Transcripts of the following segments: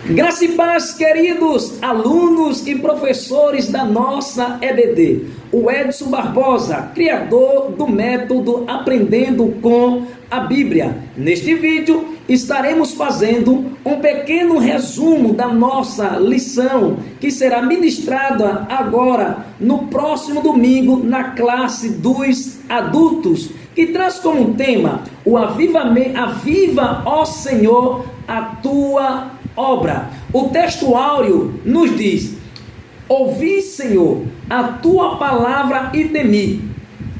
Graça e paz, queridos alunos e professores da nossa EBD. O Edson Barbosa, criador do método Aprendendo com a Bíblia. Neste vídeo, estaremos fazendo um pequeno resumo da nossa lição, que será ministrada agora no próximo domingo na classe dos adultos, que traz como tema o avivamento, aviva, ó Senhor, a tua obra. O texto áureo nos diz: ouvi, Senhor, a tua palavra e temi.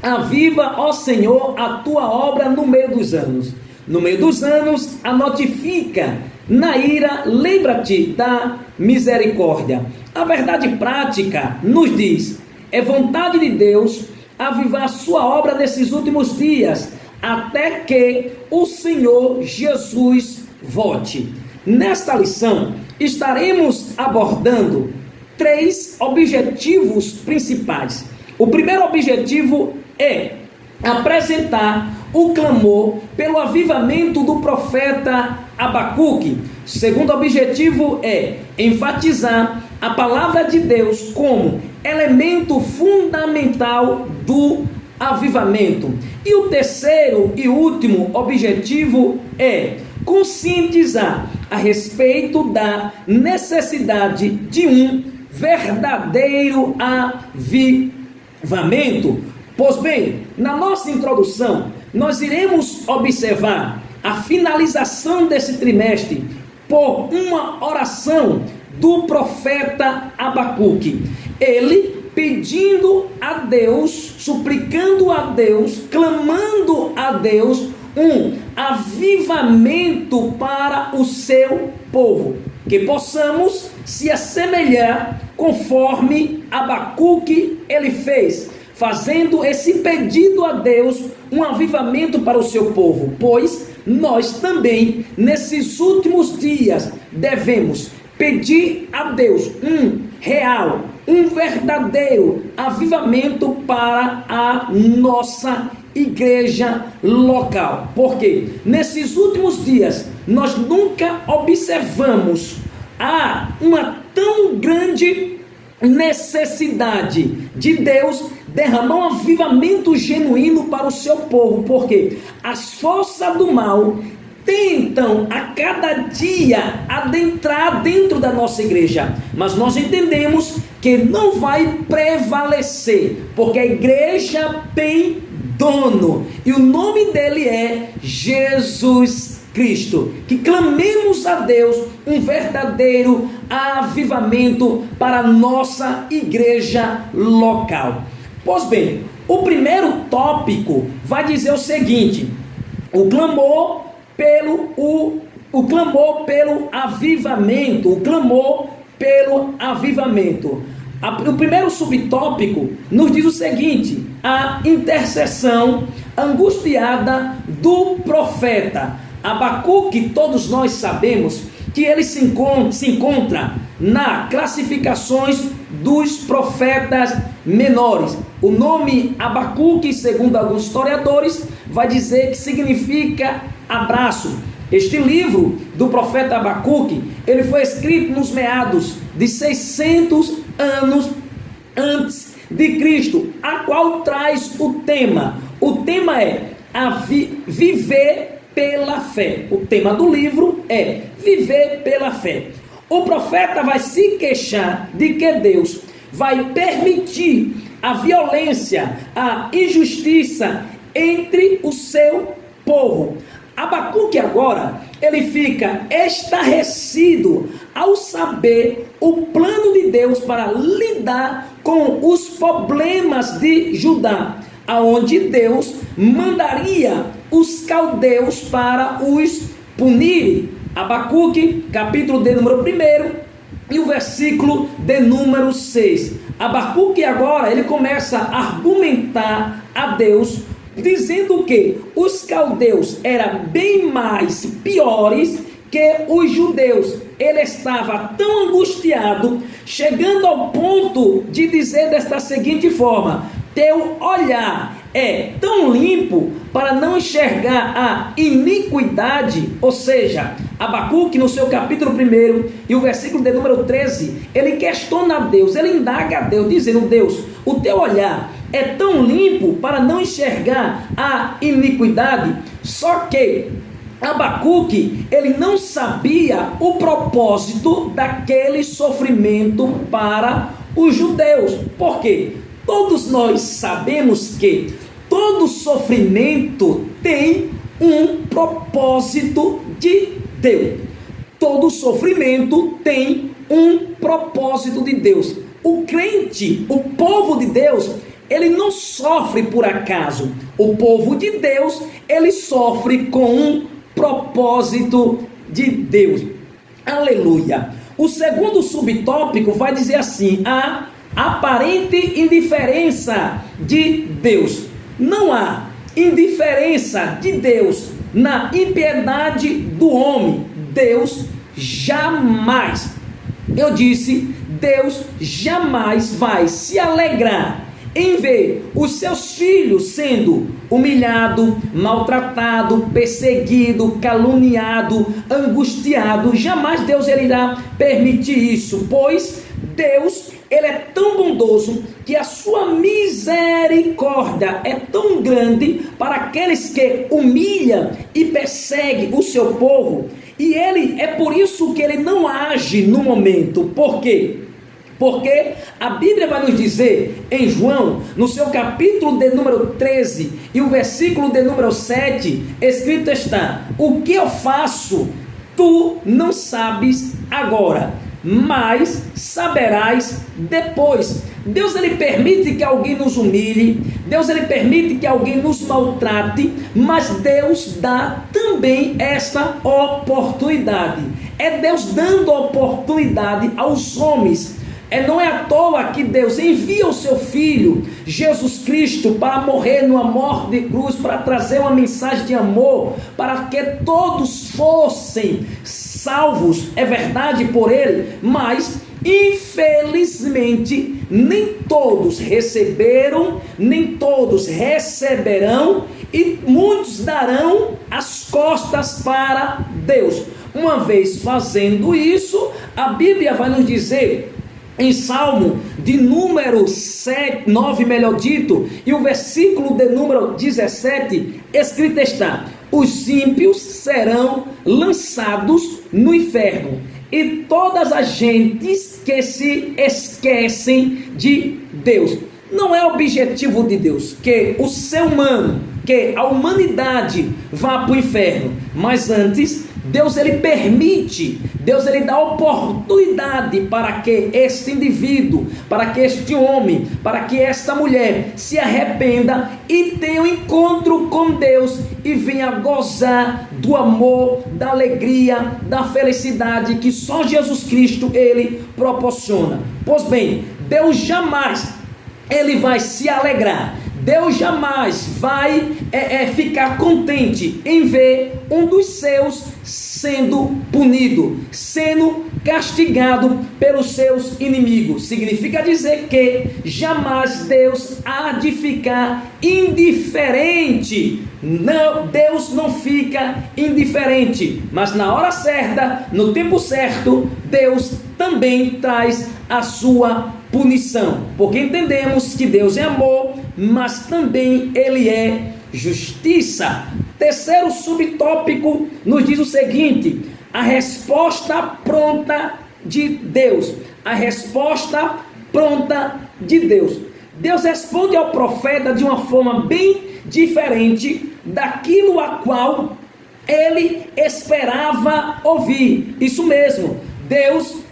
Aviva, ó Senhor, a tua obra no meio dos anos. No meio dos anos, a notifica. Na ira, lembra-te da misericórdia. A verdade prática nos diz: é vontade de Deus avivar a sua obra nesses últimos dias, até que o Senhor Jesus volte. Nesta lição, estaremos abordando 3 objetivos principais. O primeiro objetivo é apresentar o clamor pelo avivamento do profeta Abacuque. O segundo objetivo é enfatizar a palavra de Deus como elemento fundamental do avivamento. E o terceiro e último objetivo é conscientizar a respeito da necessidade de um verdadeiro avivamento. Pois bem, na nossa introdução, nós iremos observar a finalização desse trimestre por uma oração do profeta Abacuque. Ele pedindo a Deus, suplicando a Deus, clamando a Deus um avivamento para o seu povo, que possamos se assemelhar conforme Abacuque ele fez, fazendo esse pedido a Deus, um avivamento para o seu povo, pois nós também, nesses últimos dias, devemos pedir a Deus um real, um verdadeiro avivamento para a nossa igreja local. Porque nesses últimos dias nós nunca observamos uma tão grande necessidade de Deus derramar um avivamento genuíno para o seu povo, porque as forças do mal tentam a cada dia adentrar dentro da nossa igreja, mas nós entendemos que não vai prevalecer, porque a igreja tem dono, e o nome dele é Jesus Cristo. Que clamemos a Deus um verdadeiro avivamento para a nossa igreja local. Pois bem, o primeiro tópico vai dizer o seguinte: o clamor pelo avivamento, o clamor pelo avivamento. O primeiro subtópico nos diz o seguinte: a intercessão angustiada do profeta Abacuque. Todos nós sabemos que ele se encontra nas classificações dos profetas menores. O nome Abacuque, segundo alguns historiadores, vai dizer que significa abraço. Este livro do profeta Abacuque, ele foi escrito nos meados de 600 anos antes de Cristo, a qual traz o tema. O tema é viver pela fé. O tema do livro é viver pela fé. O profeta vai se queixar de que Deus vai permitir a violência, a injustiça entre o seu povo. Abacuque agora, ele fica estarrecido ao saber o plano de Deus para lidar com os problemas de Judá, aonde Deus mandaria os caldeus para os punirem. Abacuque, capítulo de número 1 e o versículo de número 6. Abacuque agora, ele começa a argumentar a Deus, dizendo que os caldeus eram bem mais piores que os judeus. Ele estava tão angustiado, chegando ao ponto de dizer desta seguinte forma: teu olhar é tão limpo para não enxergar a iniquidade, ou seja, Abacuque no seu capítulo 1 e o versículo de número 13, ele questiona a Deus, ele indaga a Deus, dizendo: Deus, o teu olhar é tão limpo para não enxergar a iniquidade. Só que Abacuque, ele não sabia o propósito daquele sofrimento para os judeus. Por quê? Todos nós sabemos que todo sofrimento tem um propósito de Deus. Todo sofrimento tem um propósito de Deus. O crente, o povo de Deus, ele não sofre por acaso. O povo de Deus, ele sofre com um propósito de Deus. Aleluia. O segundo subtópico vai dizer assim: a aparente indiferença de Deus. Não há indiferença de Deus na impiedade do homem. Deus jamais, eu disse, Deus jamais vai se alegrar em ver os seus filhos sendo humilhado, maltratado, perseguido, caluniado, angustiado. Jamais Deus irá permitir isso, pois Deus, ele é tão bondoso que a sua misericórdia é tão grande para aqueles que humilham e perseguem o seu povo. E ele, é por isso que ele não age no momento. Por quê? Porque a Bíblia vai nos dizer em João, no seu capítulo de número 13 e o versículo de número 7, escrito está: o que eu faço, tu não sabes agora, mas saberás depois. Deus, ele permite que alguém nos humilhe, Deus, ele permite que alguém nos maltrate, mas Deus dá também esta oportunidade. É Deus dando oportunidade aos homens. Não é à toa que Deus envia o seu Filho, Jesus Cristo, para morrer numa morte de cruz, para trazer uma mensagem de amor, para que todos fossem salvos, é verdade, por Ele, mas infelizmente nem todos receberam, nem todos receberão, e muitos darão as costas para Deus. Uma vez fazendo isso, a Bíblia vai nos dizer em Salmo de número 9, melhor dito, e o versículo de número 17, escrito está: os ímpios serão lançados no inferno, e todas as gentes que se esquecem de Deus. Não é objetivo de Deus que o ser humano, que a humanidade vá para o inferno, mas antes Deus, ele permite, Deus, ele dá oportunidade para que este indivíduo, para que este homem, para que esta mulher se arrependa e tenha um encontro com Deus e venha gozar do amor, da alegria, da felicidade que só Jesus Cristo ele proporciona. Pois bem, Deus jamais ele vai se alegrar. Deus jamais vai ficar contente em ver um dos seus sendo punido, sendo castigado pelos seus inimigos. Significa dizer que jamais Deus há de ficar indiferente. Não, Deus não fica indiferente, mas na hora certa, no tempo certo, Deus também traz a sua punição, porque entendemos que Deus é amor, mas também Ele é justiça. Terceiro subtópico nos diz o seguinte: a resposta pronta de Deus. A resposta pronta de Deus. Deus responde ao profeta de uma forma bem diferente daquilo a qual ele esperava ouvir. Isso mesmo, Deus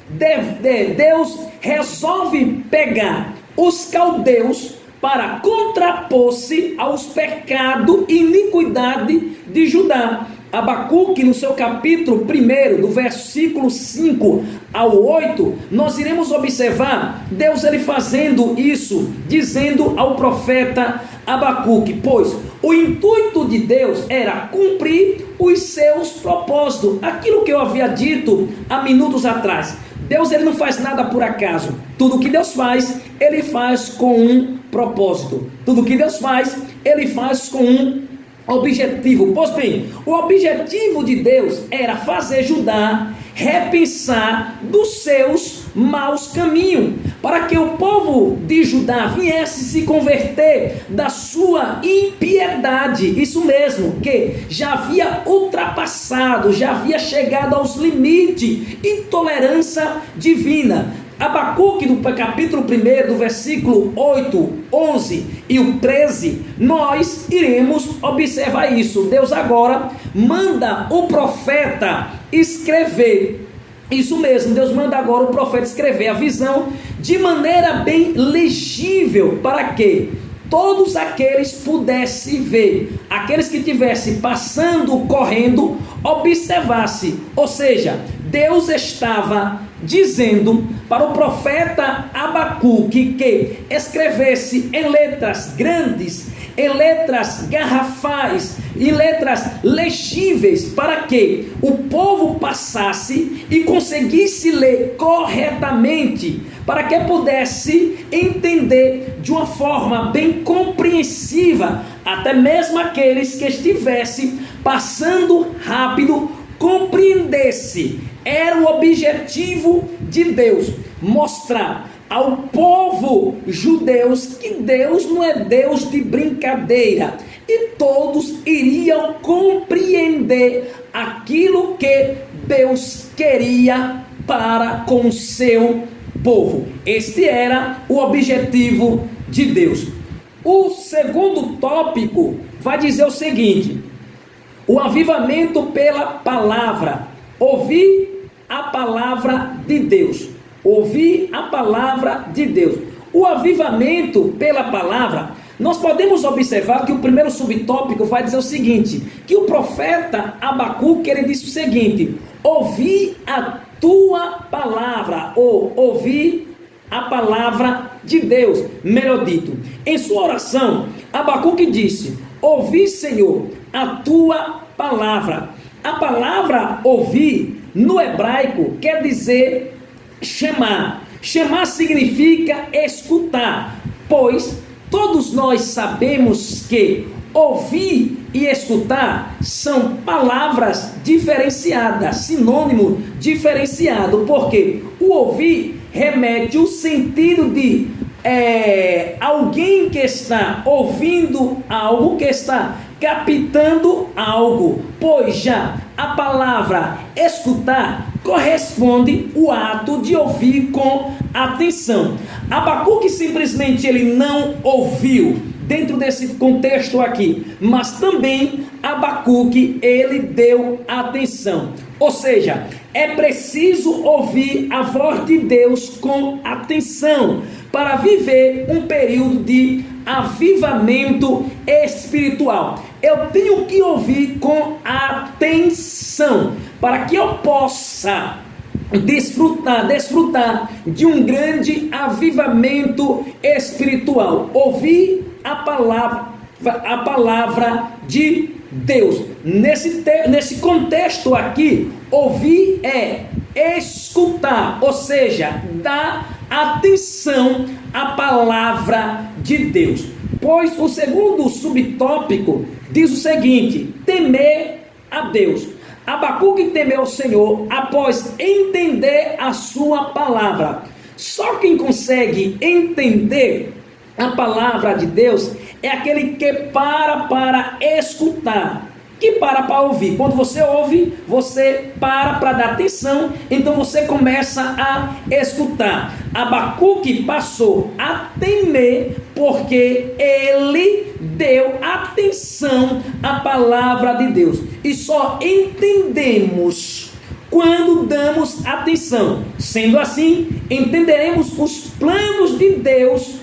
resolve pegar os caldeus para contrapor-se aos pecados e iniquidade de Judá. Abacuque, no seu capítulo 1, do versículo 5 ao 8, nós iremos observar Deus ele fazendo isso, dizendo ao profeta Abacuque: pois o intuito de Deus era cumprir os seus propósitos, aquilo que eu havia dito há minutos atrás. Deus ele não faz nada por acaso. Tudo que Deus faz, ele faz com um propósito. Tudo que Deus faz, ele faz com um objetivo. Pois bem, o objetivo de Deus era fazer Judá repensar dos seus maus caminhos, para que o povo de Judá viesse se converter da sua impiedade, isso mesmo, que já havia ultrapassado, já havia chegado aos limites, intolerância divina. Abacuque, do capítulo 1, do versículo 8, 11 e o 13, nós iremos observar isso. Deus agora manda o profeta escrever, isso mesmo, Deus manda agora o profeta escrever a visão de maneira bem legível, para que todos aqueles pudessem ver, aqueles que estivessem passando, correndo, observasse. Ou seja, Deus estava dizendo para o profeta Abacuque que escrevesse em letras grandes, em letras garrafais, em letras legíveis, para que o povo passasse e conseguisse ler corretamente, para que pudesse entender de uma forma bem compreensiva, até mesmo aqueles que estivessem passando rápido compreendesse. Era o objetivo de Deus, mostrar ao povo judeus que Deus não é Deus de brincadeira, e todos iriam compreender aquilo que Deus queria para com o seu povo. Este era o objetivo de Deus. O segundo tópico vai dizer o seguinte: o avivamento pela palavra. Ouvir a palavra de Deus. Ouvir a palavra de Deus. O avivamento pela palavra, nós podemos observar que o primeiro subtópico vai dizer o seguinte, que o profeta Abacuque, ele disse o seguinte: ouvir a tua palavra, ou ouvir a palavra de Deus, melhor dito. Em sua oração, Abacuque disse: ouvi, Senhor, a tua palavra. A palavra ouvir, no hebraico, quer dizer chamar. Chamar significa escutar, pois todos nós sabemos que ouvir e escutar são palavras diferenciadas, sinônimo diferenciado, porque o ouvir remete o sentido de alguém que está ouvindo algo, que está captando algo, pois já a palavra escutar corresponde o ato de ouvir com atenção. Abacuque simplesmente ele não ouviu dentro desse contexto aqui, mas também Abacuque ele deu atenção. Ou seja, é preciso ouvir a voz de Deus com atenção para viver um período de avivamento espiritual. Eu tenho que ouvir com atenção para que eu possa desfrutar de um grande avivamento espiritual. Ouvir a palavra de Deus. Nesse contexto aqui, ouvir é escutar, ou seja, dar atenção à palavra de Deus. Pois o segundo subtópico diz o seguinte: temer a Deus. Abacuque temeu ao Senhor após entender a sua palavra. Só quem consegue entender a palavra de Deus é aquele que para escutar, que para ouvir. Quando você ouve, você para dar atenção, então você começa a escutar. Abacuque passou a temer porque ele deu atenção à palavra de Deus. E só entendemos quando damos atenção. Sendo assim, entenderemos os planos de Deus,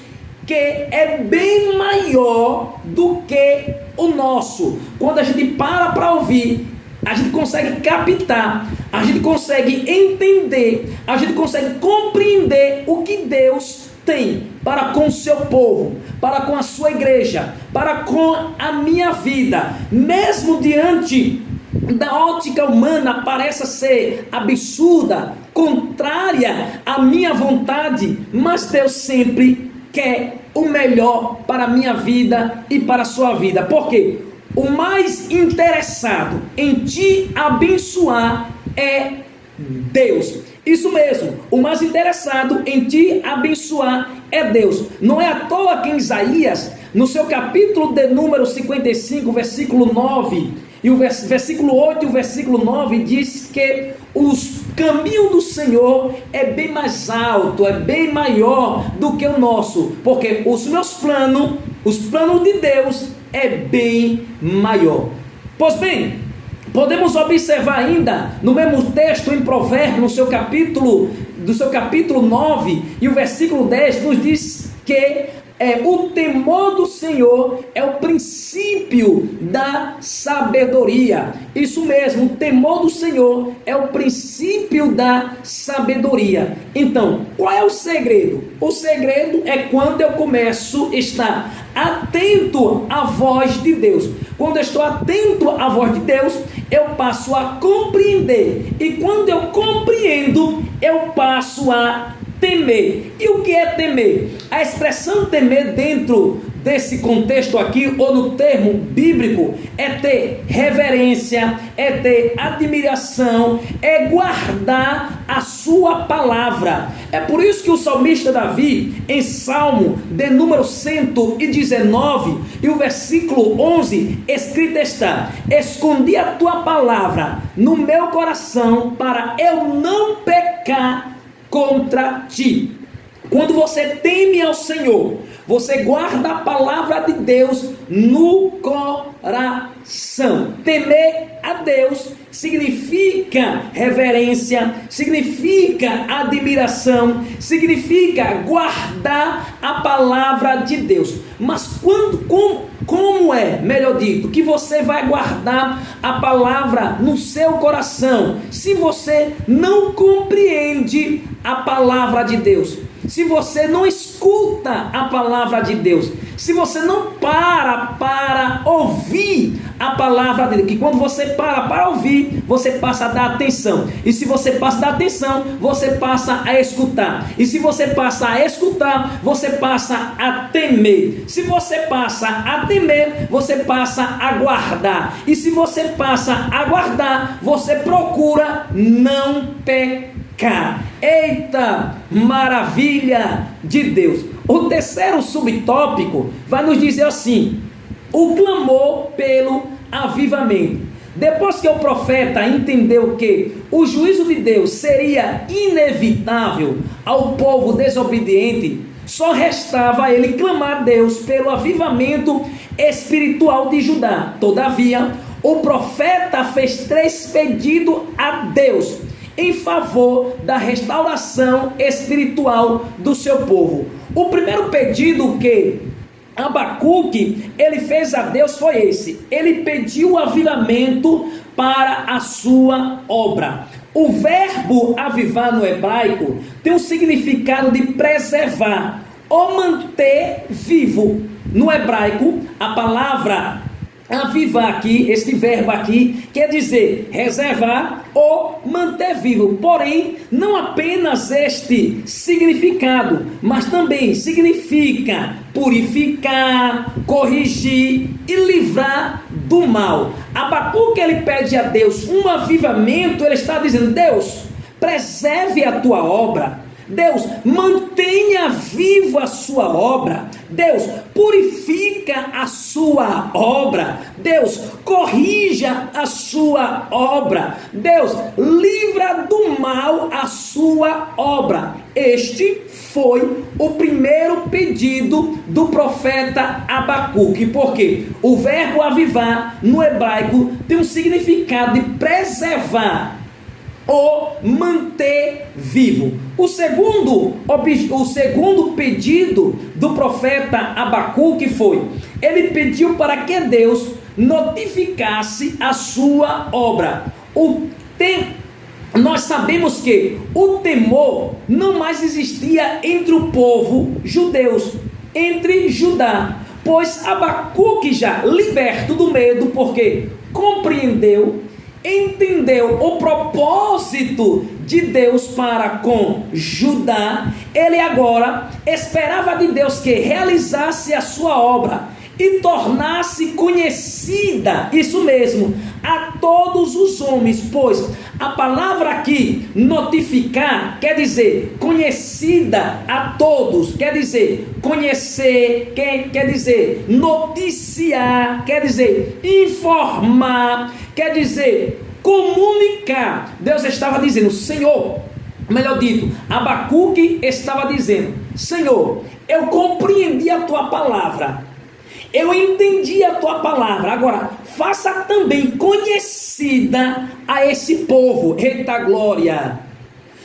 que é bem maior do que o nosso. Quando a gente para ouvir, a gente consegue captar, a gente consegue entender, a gente consegue compreender o que Deus tem para com o seu povo, para com a sua igreja, para com a minha vida. Mesmo diante da ótica humana pareça ser absurda, contrária à minha vontade, mas Deus sempre quer o melhor para a minha vida e para a sua vida. Por quê? O mais interessado em te abençoar é Deus. Isso mesmo, o mais interessado em te abençoar é Deus. Não é à toa que em Isaías, no seu capítulo de número 55, versículo 9, e o versículo 8 e o versículo 9 diz que os caminhos do Senhor é bem mais alto, é bem maior do que o nosso, porque os planos de Deus é bem maior. Pois bem, podemos observar ainda no mesmo texto em Provérbios, do seu capítulo 9 e o versículo 10 nos diz que o temor do Senhor é o princípio da sabedoria. Isso mesmo, o temor do Senhor é o princípio da sabedoria. Então, qual é o segredo? O segredo é quando eu começo a estar atento à voz de Deus. Quando eu estou atento à voz de Deus, eu passo a compreender. E quando eu compreendo, eu passo a temer. E o que é temer? A expressão temer dentro desse contexto aqui, ou no termo bíblico, é ter reverência, é ter admiração, é guardar a sua palavra. É por isso que o salmista Davi, em Salmo de número 119, e o versículo 11, escrito está: escondi a tua palavra no meu coração, para eu não pecar contra ti. Quando você teme ao Senhor, você guarda a palavra de Deus no coração. Temer a Deus significa reverência, significa admiração, significa guardar a palavra de Deus. Mas como é, melhor dito, que você vai guardar a palavra no seu coração, se você não compreende a palavra de Deus? Se você não escuta a palavra de Deus, se você não para ouvir a palavra de Deus, que quando você para ouvir, você passa a dar atenção, e se você passa a dar atenção, você passa a escutar, e se você passa a escutar, você passa a temer, se você passa a temer, você passa a guardar, e se você passa a guardar, você procura não pecar. Eita, maravilha de Deus! O terceiro subtópico vai nos dizer assim: o clamor pelo avivamento. Depois que o profeta entendeu que o juízo de Deus seria inevitável ao povo desobediente, só restava a ele clamar a Deus pelo avivamento espiritual de Judá. Todavia, o profeta fez 3 pedidos a Deus em favor da restauração espiritual do seu povo. O primeiro pedido que Abacuque ele fez a Deus foi esse: ele pediu o avivamento para a sua obra. O verbo avivar no hebraico tem um significado de preservar ou manter vivo. No hebraico, a palavra avivar aqui, este verbo aqui, quer dizer reservar ou manter vivo. Porém, não apenas este significado, mas também significa purificar, corrigir e livrar do mal. Abacuque ele pede a Deus um avivamento. Ele está dizendo: Deus, preserve a tua obra. Deus, mantenha viva a sua obra. Deus, purifica a sua obra. Deus, corrija a sua obra. Deus, livra do mal a sua obra. Este foi o primeiro pedido do profeta Abacuque, porque o verbo avivar no hebraico tem um significado de preservar ou manter vivo. O segundo pedido do profeta Abacuque foi: ele pediu para que Deus notificasse a sua obra. Nós sabemos que o temor não mais existia entre o povo judeus, entre Judá, pois Abacuque, já liberto do medo, porque compreendeu, entendeu o propósito de Deus para com Judá, ele agora esperava de Deus que realizasse a sua obra e tornasse conhecida, isso mesmo, a todos os homens, pois a palavra aqui, notificar, quer dizer conhecida a todos, quer dizer conhecer, quer dizer noticiar, quer dizer informar, quer dizer comunicar. Deus estava dizendo, Senhor, melhor dito, Abacuque estava dizendo, Senhor, eu compreendi a tua palavra, eu entendi a tua palavra, agora faça também conhecida a esse povo. Eita glória!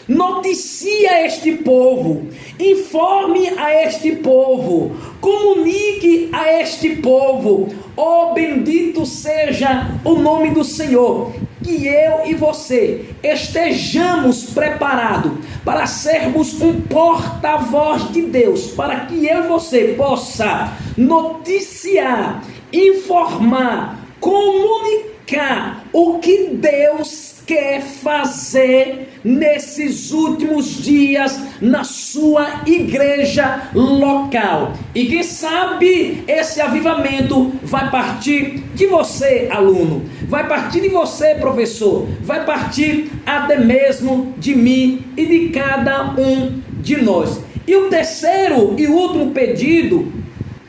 Noticie a este povo, informe a este povo, comunique a este povo. Oh, bendito seja o nome do Senhor, que eu e você estejamos preparados para sermos um porta-voz de Deus, para que eu e você possa noticiar, informar, comunicar o que Deus quer fazer nesses últimos dias na sua igreja local. E quem sabe esse avivamento vai partir de você, aluno, vai partir de você, professor, vai partir até mesmo de mim e de cada um de nós. E o terceiro e último pedido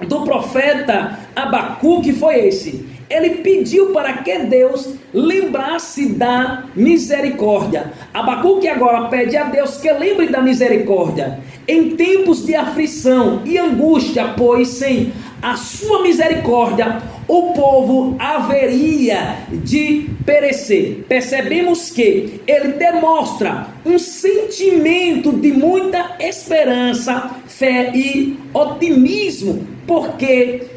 do profeta Abacuque foi esse. Ele pediu para que Deus lembrasse da misericórdia. Abacuque agora pede a Deus que lembre da misericórdia em tempos de aflição e angústia, pois sem a sua misericórdia o povo haveria de perecer. Percebemos que ele demonstra um sentimento de muita esperança, fé e otimismo, porque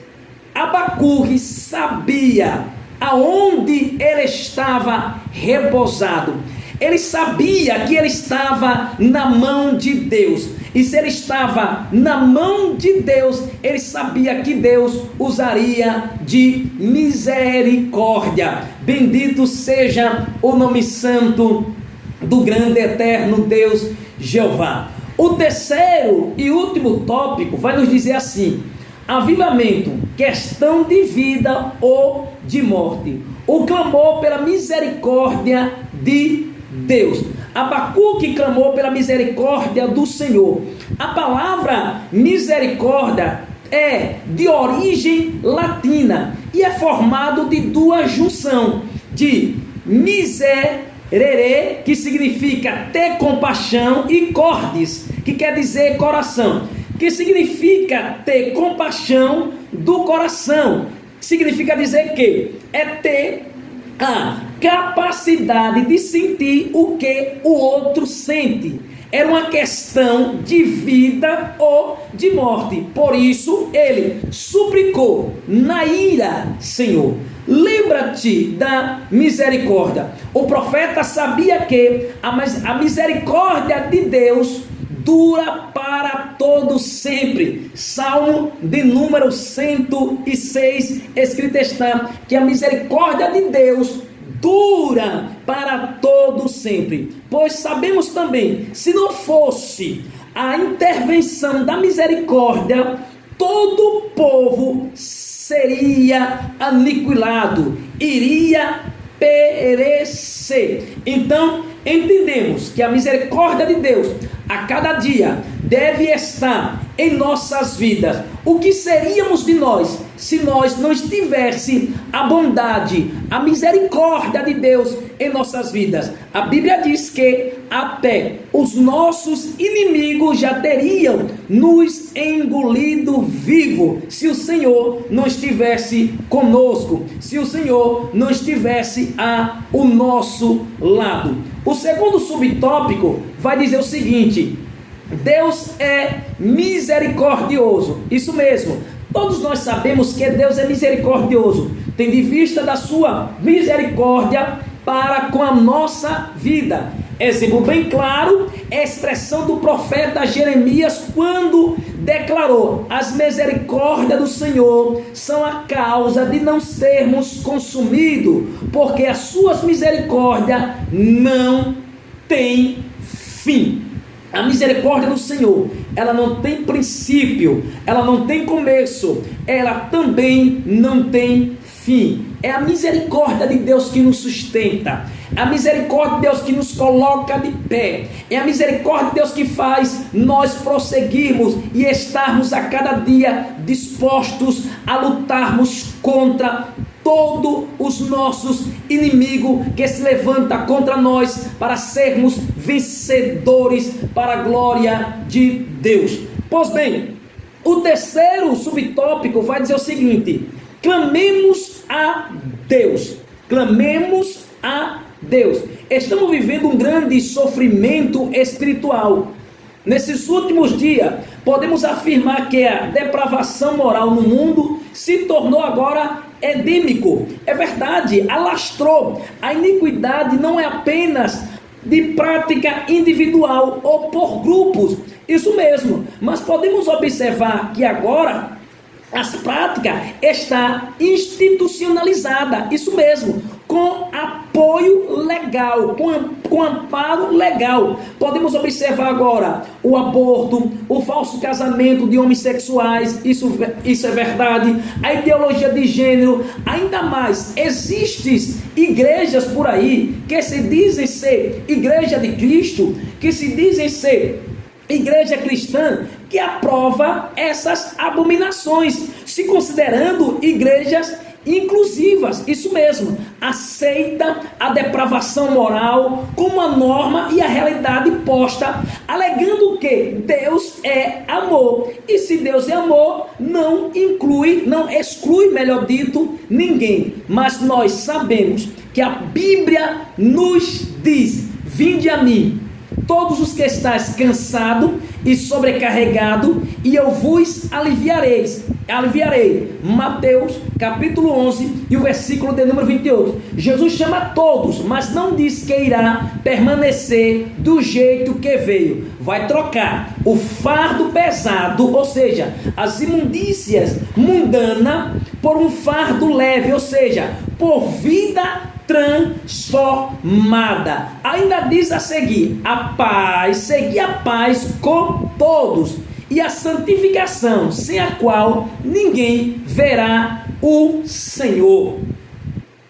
Abacuque sabia aonde ele estava repousado. Ele sabia que ele estava na mão de Deus. E se ele estava na mão de Deus, ele sabia que Deus usaria de misericórdia. Bendito seja o nome santo do grande eterno Deus Jeová. O terceiro e último tópico vai nos dizer assim: avivamento, questão de vida ou de morte. O clamor pela misericórdia de Deus. Abacuque clamou pela misericórdia do Senhor. A palavra misericórdia é de origem latina e é formado de duas junções, de miserere, que significa ter compaixão, e cordis, que quer dizer coração, que significa ter compaixão do coração. Significa dizer que é ter a capacidade de sentir o que o outro sente. Era uma questão de vida ou de morte. Por isso ele suplicou na ira: Senhor, lembra-te da misericórdia. O profeta sabia que a misericórdia de Deus dura para todo sempre. Salmo de número 106, escrito está que a misericórdia de Deus dura para todo sempre. Pois sabemos também, se não fosse a intervenção da misericórdia, todo o povo seria aniquilado, iria perecer. Então entendemos que a misericórdia de Deus a cada dia deve estar em nossas vidas. O que seríamos de nós se nós não tivesse a bondade, a misericórdia de Deus em nossas vidas? A Bíblia diz que até os nossos inimigos já teriam nos engolido vivo se o Senhor não estivesse conosco, se o Senhor não estivesse ao nosso lado. O segundo subtópico vai dizer o seguinte: Deus é misericordioso. Isso mesmo, todos nós sabemos que Deus é misericordioso, tendo em vista da sua misericórdia para com a nossa vida. Exemplo bem claro é a expressão do profeta Jeremias, quando declarou: as misericórdias do Senhor são a causa de não sermos consumidos, porque as suas misericórdias não tem fim. A misericórdia do Senhor, ela não tem princípio, ela não tem começo, ela também não tem fim. É a misericórdia de Deus que nos sustenta, é a misericórdia de Deus que nos coloca de pé, é a misericórdia de Deus que faz nós prosseguirmos e estarmos a cada dia dispostos a lutarmos contra todos os nossos inimigos que se levantam contra nós para sermos vencedores para a glória de Deus. Pois bem, o terceiro subtópico vai dizer o seguinte: clamemos a Deus. Clamemos a Deus. Estamos vivendo um grande sofrimento espiritual. Nesses últimos dias, podemos afirmar que a depravação moral no mundo se tornou agora endêmico. É verdade, alastrou. A iniquidade não é apenas de prática individual ou por grupos. Isso mesmo. Mas podemos observar que agora as práticas está institucionalizada, isso mesmo, com apoio legal, com amparo legal. Podemos observar agora o aborto, o falso casamento de homossexuais, isso é verdade, a ideologia de gênero, ainda mais, existem igrejas por aí que se dizem ser igreja de Cristo, que se dizem ser igreja cristã, que aprova essas abominações, se considerando igrejas inclusivas, isso mesmo, aceita a depravação moral como a norma e a realidade posta, alegando que Deus é amor, e se Deus é amor, não exclui, melhor dito, ninguém. Mas nós sabemos que a Bíblia nos diz: vinde a mim, todos os que estáis cansados e sobrecarregados, e eu vos aliviarei. Mateus capítulo 11 e o versículo de número 28. Jesus chama todos, mas não diz que irá permanecer do jeito que veio. Vai trocar o fardo pesado, ou seja, as imundícias mundanas, por um fardo leve, ou seja, por vida transformada. Ainda diz a seguir: a paz, seguir a paz com todos, e a santificação, sem a qual ninguém verá o Senhor.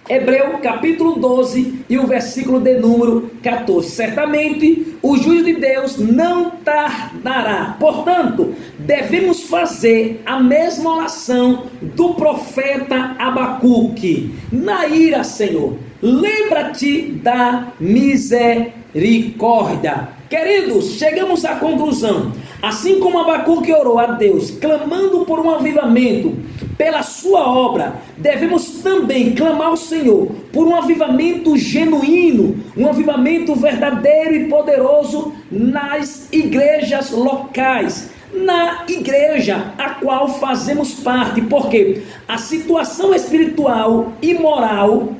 Hebreu capítulo 12 e o versículo de número 14. Certamente o juízo de Deus não tardará. Portanto, devemos fazer a mesma oração do profeta Abacuque: na ira, Senhor, lembra-te da misericórdia. Queridos, chegamos à conclusão. Assim como Abacuque orou a Deus, clamando por um avivamento pela sua obra, devemos também clamar ao Senhor por um avivamento genuíno, um avivamento verdadeiro e poderoso nas igrejas locais, na igreja a qual fazemos parte, porque a situação espiritual e moral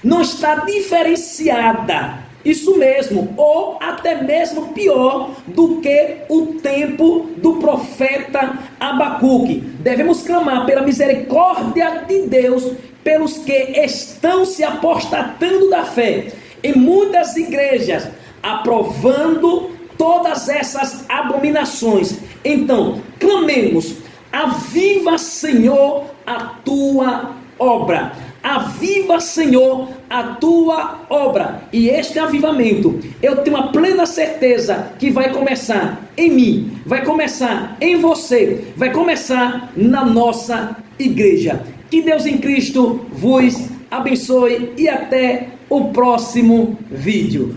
não está diferenciada, isso mesmo, ou até mesmo pior do que o tempo do profeta Abacuque. Devemos clamar pela misericórdia de Deus pelos que estão se apostatando da fé em muitas igrejas, aprovando todas essas abominações. Então, clamemos: aviva, Senhor, a tua obra. Aviva, Senhor, a tua obra. E este avivamento, eu tenho a plena certeza que vai começar em mim, vai começar em você, vai começar na nossa igreja. Que Deus em Cristo vos abençoe e até o próximo vídeo.